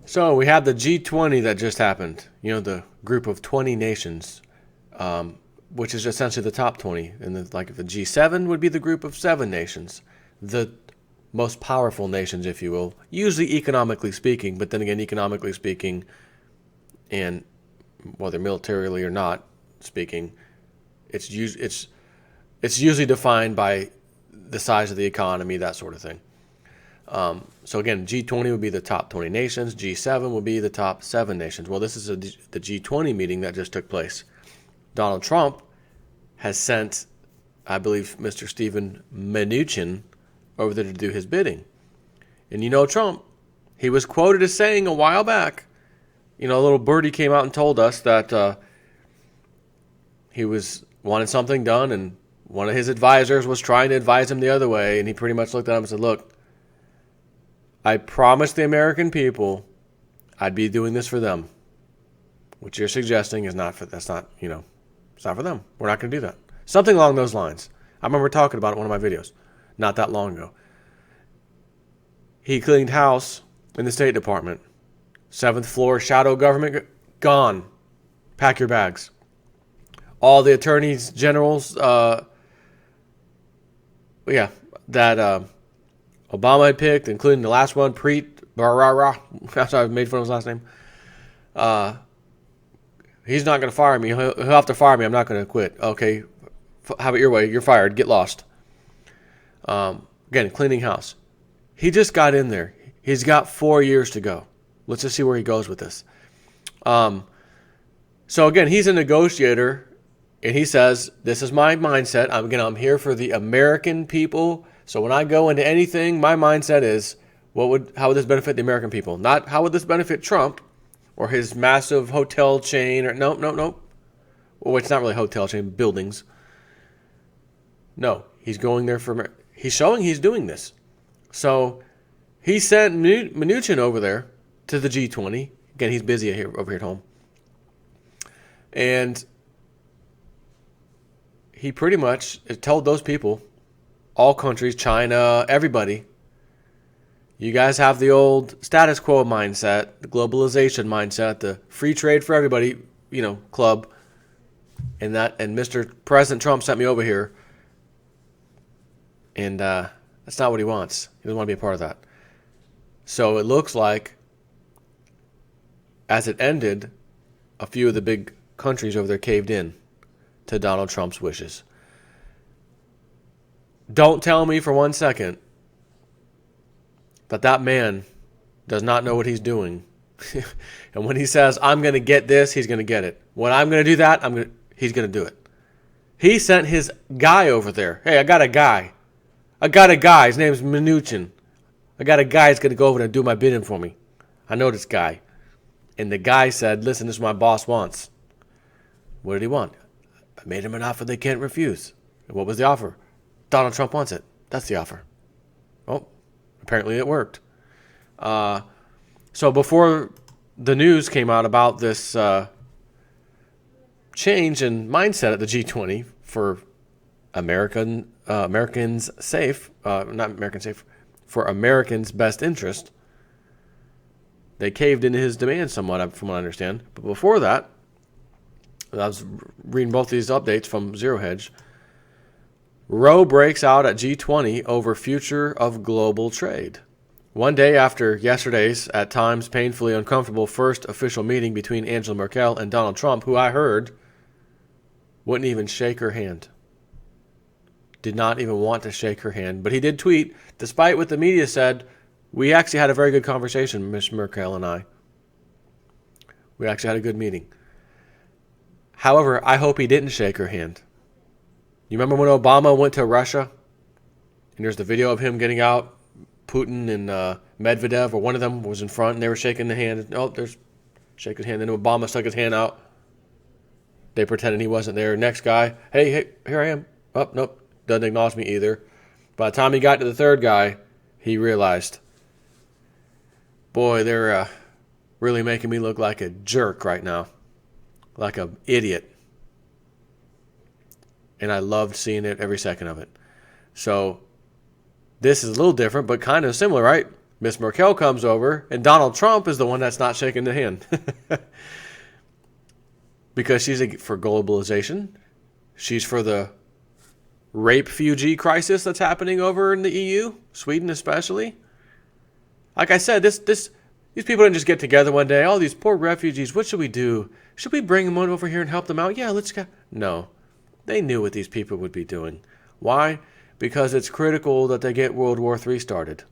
So we have the G20 that just happened. You know, the group of 20 nations, which is essentially the top 20. And like the G7 would be the group of 7 nations, the most powerful nations, if you will. Usually economically speaking, but then again, economically speaking, and whether militarily or not speaking, it's usually defined by the size of the economy, that sort of thing. So again, G20 would be the top 20 nations. G7 would be the top 7 nations. Well, this is the G20 meeting that just took place. Donald Trump has sent, I believe, Mr. Steven Mnuchin over there to do his bidding. And you know Trump, he was quoted as saying a while back, you know, a little birdie came out and told us that he wanted something done, and one of his advisors was trying to advise him the other way, and he pretty much looked at him and said, look, I promised the American people I'd be doing this for them. What you're suggesting is not for, it's not for them. We're not going to do that. Something along those lines. I remember talking about it in one of my videos not that long ago. He cleaned house in the State Department. 7th floor, shadow government, gone. Pack your bags. All the attorneys generals, that Obama had picked, including the last one, Preet Bharara. That's how I made fun of his last name. He's not going to fire me. He'll have to fire me. I'm not going to quit. Okay, have it your way. You're fired. Get lost. Again, cleaning house. He just got in there. He's got 4 years to go. Let's just see where he goes with this. So again, he's a negotiator, and he says, this is my mindset. I'm here for the American people. So when I go into anything, my mindset is, how would this benefit the American people? Not how would this benefit Trump or his massive hotel chain, or nope. Well, it's not really a hotel chain, buildings. No, he's going there he's showing he's doing this. So he sent Mnuchin over there to the G20. Again, he's busy over here at home. And he pretty much told those people, all countries, China, everybody, you guys have the old status quo mindset, the globalization mindset, the free trade for everybody, club. And Mr. President Trump sent me over here. And that's not what he wants. He doesn't want to be a part of that. So it looks like, as it ended, a few of the big countries over there caved in to Donald Trump's wishes. Don't tell me for 1 second that man does not know what he's doing. And when he says, I'm going to get this, he's going to get it. When I'm going to do that, he's going to do it. He sent his guy over there. Hey, I got a guy. His name's Mnuchin. I got a guy that's going to go over there and do my bidding for me. I know this guy. And the guy said, listen, this is what my boss wants. What did he want? I made him an offer they can't refuse. And what was the offer? Donald Trump wants it. That's the offer. Oh, apparently it worked. So before the news came out about this change in mindset at the G20 for Americans safe, not American safe, for Americans' best interest, they caved into his demands somewhat, from what I understand. But before that, I was reading both these updates from Zero Hedge. Row breaks out at G20 over future of global trade. One day after yesterday's, at times painfully uncomfortable, first official meeting between Angela Merkel and Donald Trump, who I heard wouldn't even shake her hand. Did not even want to shake her hand. But he did tweet, despite what the media said, we actually had a very good conversation, Ms. Merkel and I. We actually had a good meeting. However, I hope he didn't shake her hand. You remember when Obama went to Russia? And there's the video of him getting out. Putin and Medvedev, or one of them, was in front, and they were shaking the hand. Oh, there's shaking hand. And Obama stuck his hand out. They pretended he wasn't there. Next guy, hey, here I am. Oh, nope, doesn't acknowledge me either. By the time he got to the third guy, he realized, boy, they're really making me look like a jerk right now. Like an idiot. And I loved seeing it, every second of it. So this is a little different, but kind of similar, right? Miss Merkel comes over, and Donald Trump is the one that's not shaking the hand. Because she's for globalization. She's for the refugee crisis that's happening over in the EU, Sweden especially. Like I said, these people didn't just get together one day. Oh, these poor refugees, what should we do? Should we bring them over here and help them out? Yeah, let's go. No, they knew what these people would be doing. Why? Because it's critical that they get World War III started.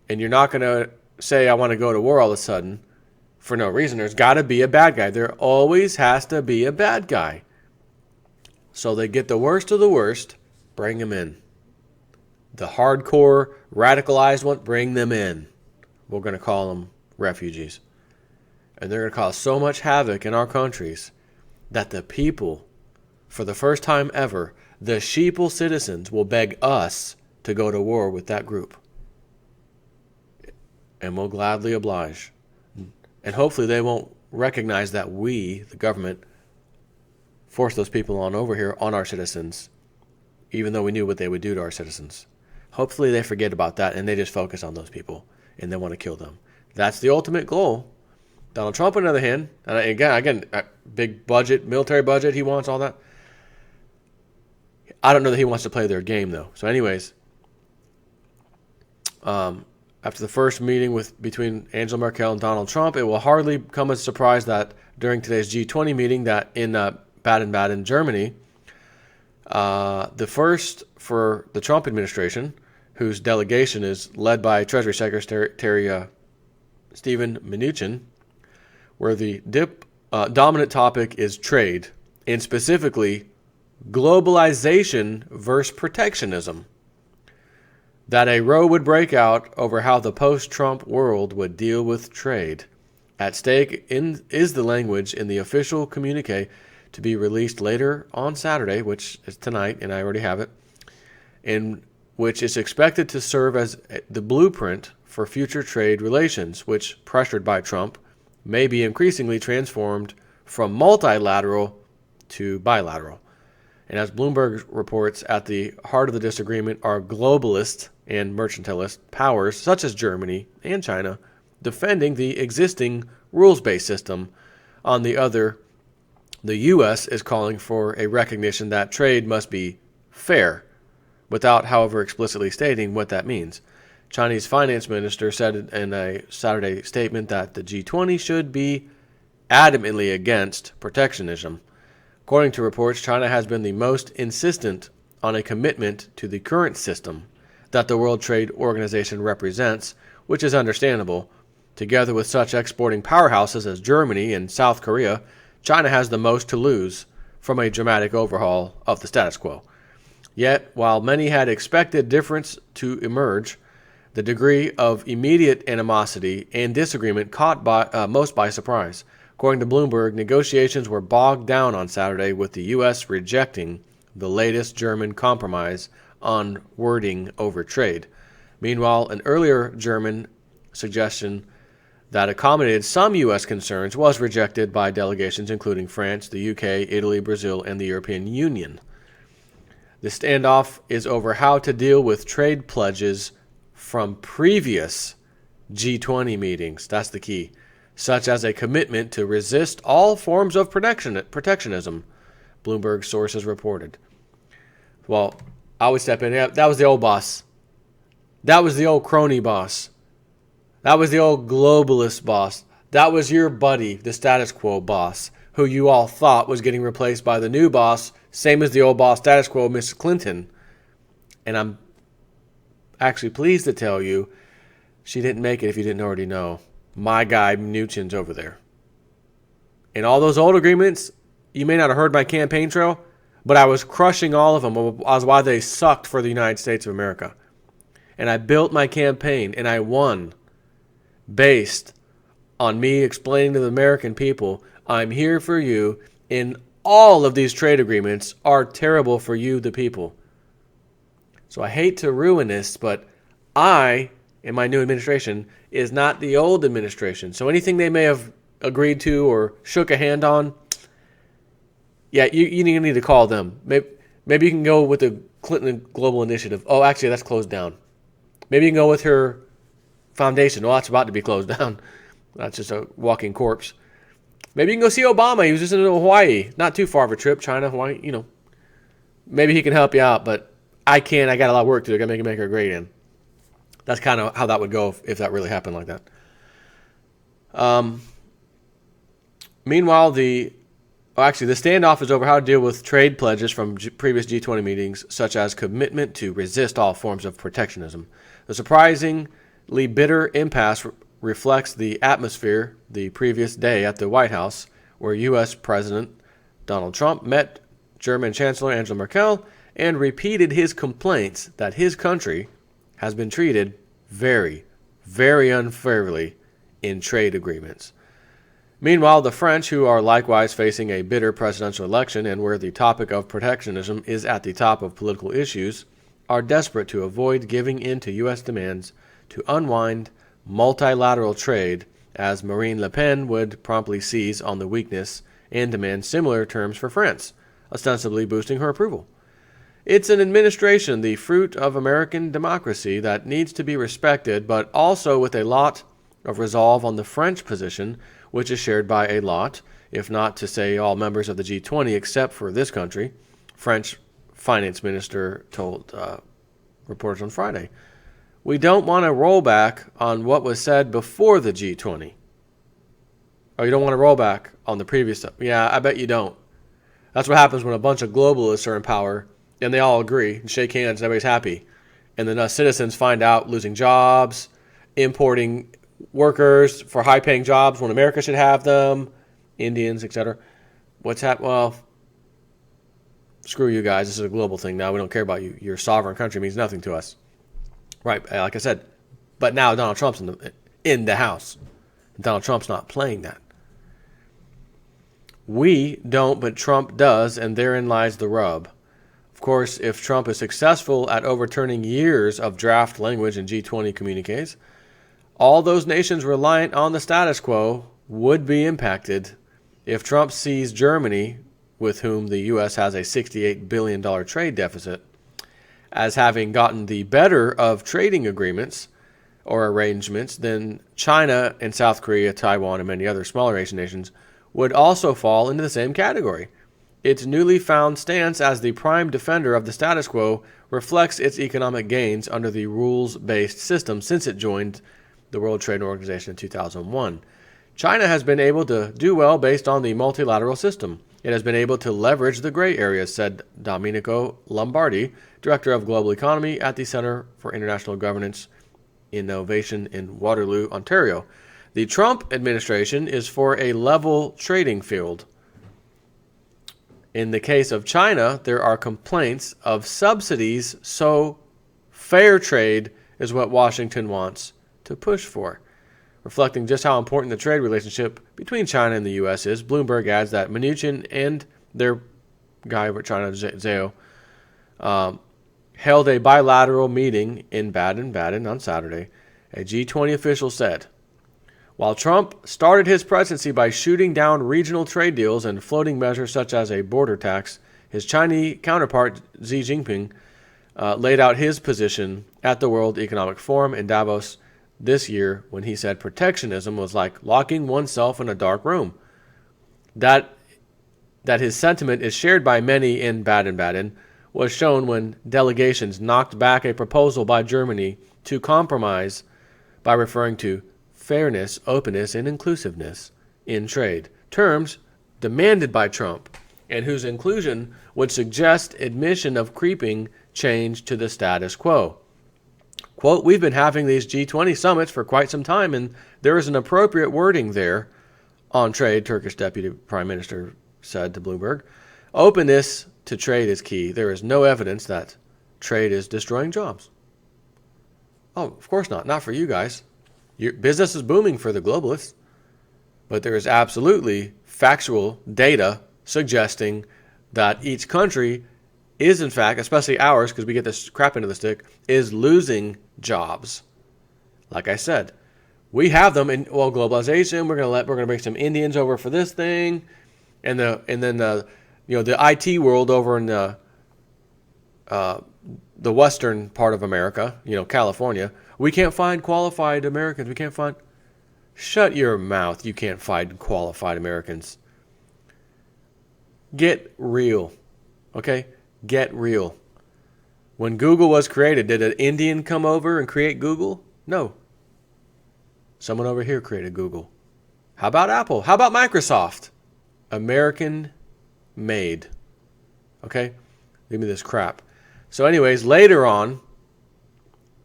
And you're not going to say, I want to go to war all of a sudden for no reason. There's got to be a bad guy. There always has to be a bad guy. So they get the worst of the worst, bring them in. The hardcore, radicalized one, bring them in. We're going to call them refugees. And they're going to cause so much havoc in our countries that the people, for the first time ever, the sheeple citizens will beg us to go to war with that group. And we'll gladly oblige. And hopefully they won't recognize that we, the government, forced those people on over here on our citizens, even though we knew what they would do to our citizens. Hopefully they forget about that and they just focus on those people and they want to kill them. That's the ultimate goal. Donald Trump, on the other hand, and again, big budget, military budget, he wants all that. I don't know that he wants to play their game, though. So anyways, after the first meeting between Angela Merkel and Donald Trump, it will hardly come as a surprise that during today's G20 meeting that in Baden-Baden, Germany, the first for the Trump administration, whose delegation is led by Treasury Secretary Steven Mnuchin, where the dominant topic is trade, and specifically globalization versus protectionism. That a row would break out over how the post-Trump world would deal with trade. At stake is the language in the official communique to be released later on Saturday, which is tonight, and I already have it, in which is expected to serve as the blueprint for future trade relations, which, pressured by Trump, may be increasingly transformed from multilateral to bilateral. And as Bloomberg reports, at the heart of the disagreement are globalist and mercantilist powers such as Germany and China defending the existing rules-based system. On the other, the U.S. is calling for a recognition that trade must be fair, without, however, explicitly stating what that means. Chinese finance minister said in a Saturday statement that the G20 should be adamantly against protectionism. According to reports, China has been the most insistent on a commitment to the current system that the World Trade Organization represents, which is understandable. Together with such exporting powerhouses as Germany and South Korea, China has the most to lose from a dramatic overhaul of the status quo. Yet, while many had expected difference to emerge, the degree of immediate animosity and disagreement caught most by surprise. According to Bloomberg, negotiations were bogged down on Saturday with the U.S. rejecting the latest German compromise on wording over trade. Meanwhile, an earlier German suggestion that accommodated some U.S. concerns was rejected by delegations including France, the UK, Italy, Brazil, and the European Union. The standoff is over how to deal with trade pledges from previous G20 meetings. That's the key. Such as a commitment to resist all forms of protectionism, Bloomberg sources reported. Well, I would step in. Yeah, that was the old boss. That was the old crony boss. That was the old globalist boss. That was your buddy, the status quo boss, who you all thought was getting replaced by the new boss, same as the old boss, status quo, Miss Clinton. And I'm actually pleased to tell you she didn't make it if you didn't already know. My guy Mnuchin's over there. And all those old agreements, you may not have heard my campaign trail, but I was crushing all of them. As why they sucked for the United States of America. And I built my campaign, and I won based on me explaining to the American people, I'm here for you, and all of these trade agreements are terrible for you, the people. So I hate to ruin this, but I, in my new administration, is not the old administration. So anything they may have agreed to or shook a hand on, yeah, you need to call them. Maybe you can go with the Clinton Global Initiative. Oh, actually, that's closed down. Maybe you can go with her foundation. Well, that's about to be closed down. That's just a walking corpse. Maybe you can go see Obama. He was just in Hawaii. Not too far of a trip. China, Hawaii, Maybe he can help you out, but I can't. I got a lot of work to do. I got to make America great again. That's kind of how that would go if that really happened like that. Meanwhile, the standoff is over how to deal with trade pledges from previous G20 meetings, such as commitment to resist all forms of protectionism. The surprisingly bitter impasse reflects the atmosphere the previous day at the White House, where U.S. President Donald Trump met German Chancellor Angela Merkel and repeated his complaints that his country has been treated very, very unfairly in trade agreements. Meanwhile, the French, who are likewise facing a bitter presidential election and where the topic of protectionism is at the top of political issues, are desperate to avoid giving in to U.S. demands to unwind multilateral trade, as Marine Le Pen would promptly seize on the weakness and demand similar terms for France, ostensibly boosting her approval. It's an administration, the fruit of American democracy, that needs to be respected, but also with a lot of resolve on the French position, which is shared by a lot, if not to say all members of the G20 except for this country, French finance minister told reporters on Friday. We don't want to roll back on what was said before the G20. Oh, you don't want to roll back on the previous stuff? Yeah, I bet you don't. That's what happens when a bunch of globalists are in power and they all agree and shake hands and everybody's happy. And then us citizens find out losing jobs, importing workers for high-paying jobs when America should have them, Indians, etc. What's happened? Well, screw you guys. This is a global thing now. We don't care about you. Your sovereign country means nothing to us. Right, like I said. But now Donald Trump's in the House. Donald Trump's not playing that. We don't, but Trump does, and therein lies the rub. Of course, if Trump is successful at overturning years of draft language in G20 communiques, all those nations reliant on the status quo would be impacted. If Trump sees Germany, with whom the U.S. has a $68 billion trade deficit, as having gotten the better of trading agreements or arrangements, then China and South Korea, Taiwan, and many other smaller Asian nations would also fall into the same category. Its newly found stance as the prime defender of the status quo reflects its economic gains under the rules-based system since it joined the World Trade Organization in 2001. China has been able to do well based on the multilateral system. It has been able to leverage the gray areas, said Domenico Lombardi, Director of Global Economy at the Center for International Governance Innovation in Waterloo, Ontario. The Trump administration is for a level trading field. In the case of China, there are complaints of subsidies, so fair trade is what Washington wants to push for. Reflecting just how important the trade relationship between China and the U.S. is, Bloomberg adds that Mnuchin and their guy over China, Zhao, held a bilateral meeting in Baden-Baden on Saturday. A G20 official said, while Trump started his presidency by shooting down regional trade deals and floating measures such as a border tax, his Chinese counterpart Xi Jinping laid out his position at the World Economic Forum in Davos this year when he said protectionism was like locking oneself in a dark room. That his sentiment is shared by many in Baden-Baden was shown when delegations knocked back a proposal by Germany to compromise by referring to fairness, openness, and inclusiveness in trade, terms demanded by Trump, and whose inclusion would suggest admission of creeping change to the status quo. Quote, we've been having these G20 summits for quite some time, and there is an appropriate wording there on trade, Turkish Deputy Prime Minister said to Bloomberg. Openness to trade is key. There is no evidence that trade is destroying jobs. Oh, of course not. Not for you guys. Your business is booming for the globalists. But there is absolutely factual data suggesting that each country is, in fact, especially ours, because we get this crap into the stick, is losing jobs. Like I said, we have them in globalization. We're gonna bring some Indians over for this thing, and then the IT world over in the western part of America, California. We can't find qualified Americans. We can't find... Shut your mouth. You can't find qualified Americans. Get real. Okay? Get real. When Google was created, did an Indian come over and create Google? No. Someone over here created Google. How about Apple? How about Microsoft? American made. Okay? Give me this crap. So anyways, later on,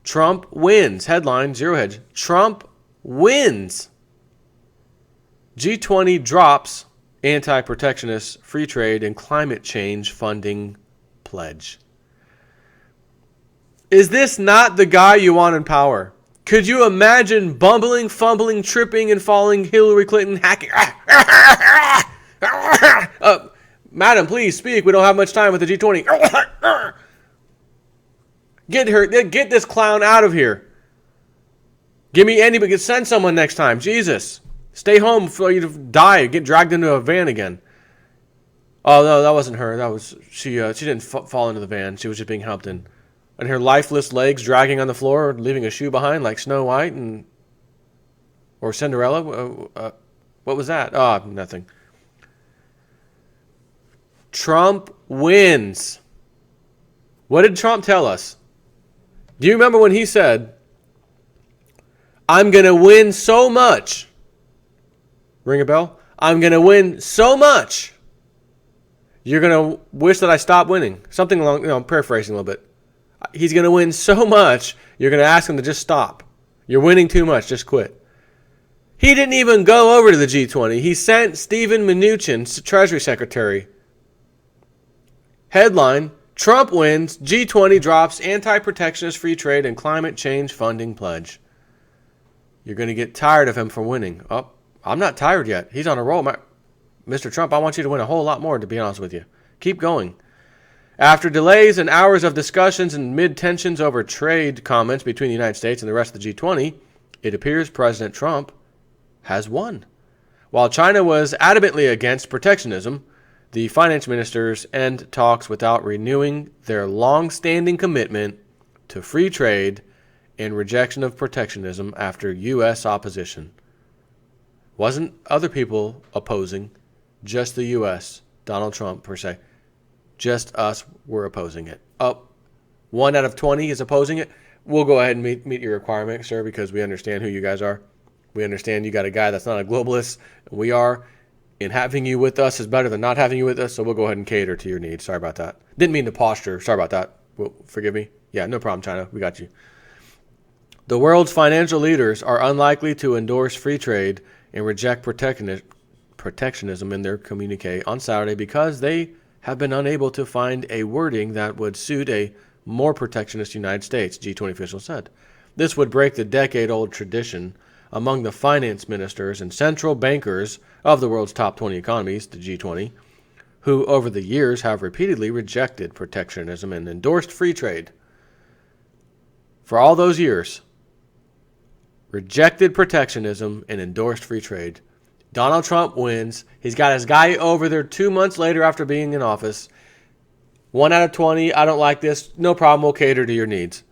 Trump wins. Headline, Zero Hedge. Trump wins. G20 drops anti-protectionist, free trade, and climate change funding pledge. Is this not the guy you want in power? Could you imagine bumbling, fumbling, tripping, and falling Hillary Clinton hacking? Madam, please speak. We don't have much time with the G20. Get her. Get this clown out of here. Give me anybody. Send someone next time. Jesus. Stay home before you die. Get dragged into a van again. Oh, no, that wasn't her. That was she. She didn't fall into the van. She was just being helped in. And her lifeless legs dragging on the floor, leaving a shoe behind like Snow White or Cinderella. What was that? Oh, nothing. Trump wins. What did Trump tell us? Do you remember when he said, I'm going to win so much? Ring a bell? I'm going to win so much. You're going to wish that I stopped winning. Something along, I'm paraphrasing a little bit. He's going to win so much, you're going to ask him to just stop. You're winning too much, just quit. He didn't even go over to the G20. He sent Steven Mnuchin, Treasury Secretary. Headline, Trump wins, G20 drops anti-protectionist free trade and climate change funding pledge. You're going to get tired of him for winning. Oh, I'm not tired yet. He's on a roll. Mr. Trump, I want you to win a whole lot more, to be honest with you. Keep going. After delays and hours of discussions and mid-tensions over trade comments between the United States and the rest of the G20, it appears President Trump has won. While China was adamantly against protectionism, the finance ministers end talks without renewing their long-standing commitment to free trade and rejection of protectionism after U.S. opposition. Wasn't other people opposing, just the U.S., Donald Trump per se. Just us were opposing it. 1 out of 20 is opposing it. We'll go ahead and meet your requirement, sir, because we understand who you guys are. We understand you got a guy that's not a globalist. We are. And having you with us is better than not having you with us, so we'll go ahead and cater to your needs. Sorry about that. Didn't mean to posture. Sorry about that. Well, forgive me. Yeah, no problem, China. We got you. The world's financial leaders are unlikely to endorse free trade and reject protectionism in their communique on Saturday because they have been unable to find a wording that would suit a more protectionist United States, G20 officials said. This would break the decade-old tradition among the finance ministers and central bankers of the world's top 20 economies, the G20, who over the years have repeatedly rejected protectionism and endorsed free trade. For all those years, rejected protectionism and endorsed free trade. Donald Trump wins. He's got his guy over there 2 months later after being in office. 1 out of 20, I don't like this. No problem, we'll cater to your needs.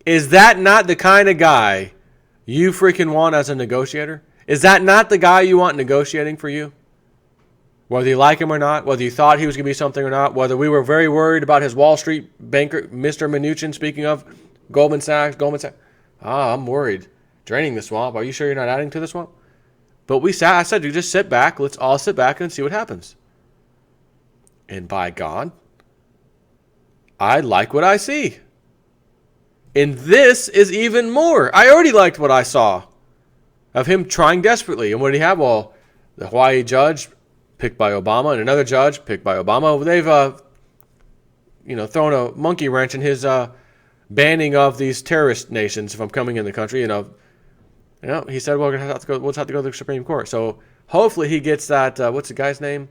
Is that not the kind of guy you freaking want as a negotiator? Is that not the guy you want negotiating for you? Whether you like him or not, whether you thought he was going to be something or not, whether we were very worried about his Wall Street banker, Mr. Mnuchin, speaking of Goldman Sachs. I'm worried. Draining the swamp. Are you sure you're not adding to the swamp? But I said, you just sit back. Let's all sit back and see what happens. And by God, I like what I see. And this is even more. I already liked what I saw of him trying desperately. And what did he have? Well, the Hawaii judge picked by Obama and another judge picked by Obama. They've, thrown a monkey wrench in his banning of these terrorist nations from coming in the country. He said, we'll have to go to the Supreme Court. So hopefully he gets that, what's the guy's name?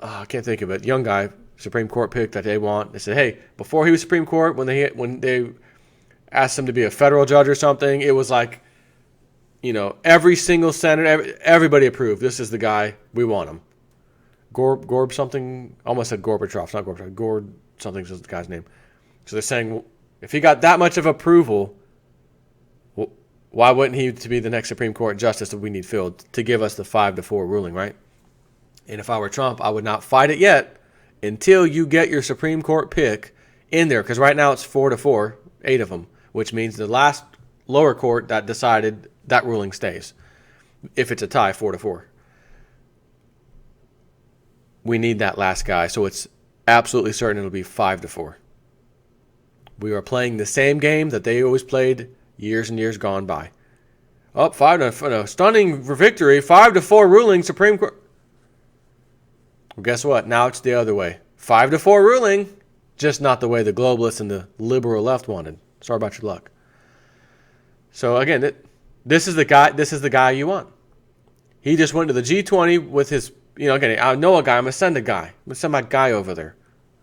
I can't think of it. Young guy, Supreme Court pick that they want. They said, hey, before he was Supreme Court, when they asked him to be a federal judge or something, it was like, every single senator, everybody approved. This is the guy. We want him. Gorb something. Almost said Gorbachev. It's not Gorbachev. Gord something is the guy's name. So they're saying, If he got that much of approval, why wouldn't he to be the next Supreme Court justice that we need filled to give us the 5-4 ruling, right? And if I were Trump, I would not fight it yet until you get your Supreme Court pick in there. Because right now it's 4-4, 8 of them, which means the last lower court that decided that ruling stays. If it's a tie, 4-4. We need that last guy, so it's absolutely certain it'll be 5-4. We are playing the same game that they always played years and years gone by. Up 5-0, stunning victory, 5-4 ruling, Supreme Court. Well, guess what? Now it's the other way. 5-4 ruling, just not the way the globalists and the liberal left wanted. Sorry about your luck. So again, this is the guy you want. He just went to the G-20 with his, again, I know a guy. I'm going to send a guy. I'm going to send my guy over there.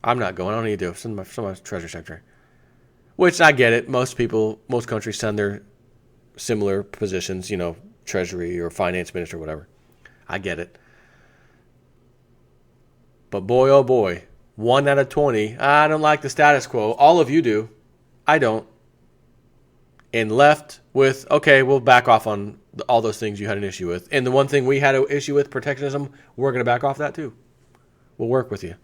I'm not going. I don't need to do it. Send my treasury secretary. Which I get it. Most countries send their similar positions, treasury or finance minister or whatever. I get it. But boy, oh boy, 1 out of 20. I don't like the status quo. All of you do. I don't. And left with, okay, we'll back off on all those things you had an issue with. And the one thing we had an issue with, protectionism, we're going to back off that too. We'll work with you.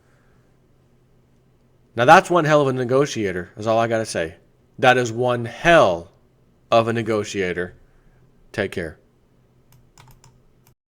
Now that's one hell of a negotiator, is all I got to say. That is one hell of a negotiator. Take care.